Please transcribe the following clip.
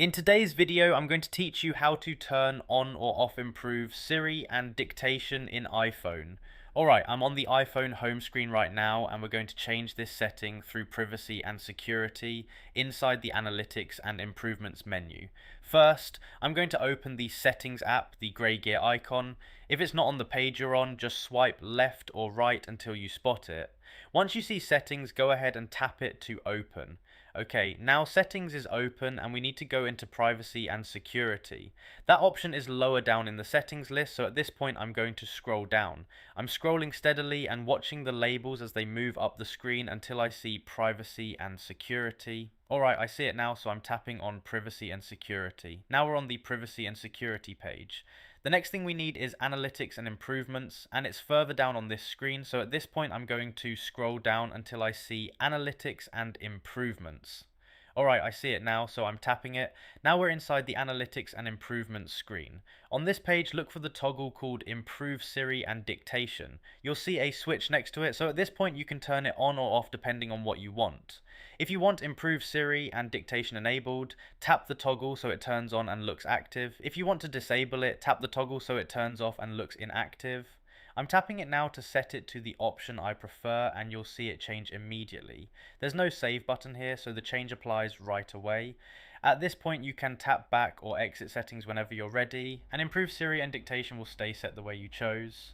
In today's video, I'm going to teach you how to turn on or off improve Siri and dictation in iPhone. Alright, I'm on the iPhone home screen right now and we're going to change this setting through privacy and security inside the analytics and improvements menu. First, I'm going to open the settings app, the grey gear icon. If it's not on the page you're on, just swipe left or right until you spot it. Once you see settings, go ahead and tap it to open. Okay, now settings is open and we need to go into privacy and security. That option is lower down in the settings list, so at this point I'm going to scroll down. I'm scrolling steadily and watching the labels as they move up the screen until I see privacy and security. Alright, I see it now, so I'm tapping on privacy and security. Now we're on the privacy and security page. The next thing we need is analytics and improvements, and it's further down on this screen, so at this point I'm going to scroll down until I see analytics and improvements. Alright, I see it now, so I'm tapping it. Now we're inside the analytics and improvements screen. On this page, look for the toggle called Improve Siri and Dictation. You'll see a switch next to it, so at this point you can turn it on or off depending on what you want. If you want Improve Siri and Dictation enabled, tap the toggle so it turns on and looks active. If you want to disable it, tap the toggle so it turns off and looks inactive. I'm tapping it now to set it to the option I prefer and you'll see it change immediately. There's no save button here, so the change applies right away. At this point you can tap back or exit settings whenever you're ready, and Improve Siri and Dictation will stay set the way you chose.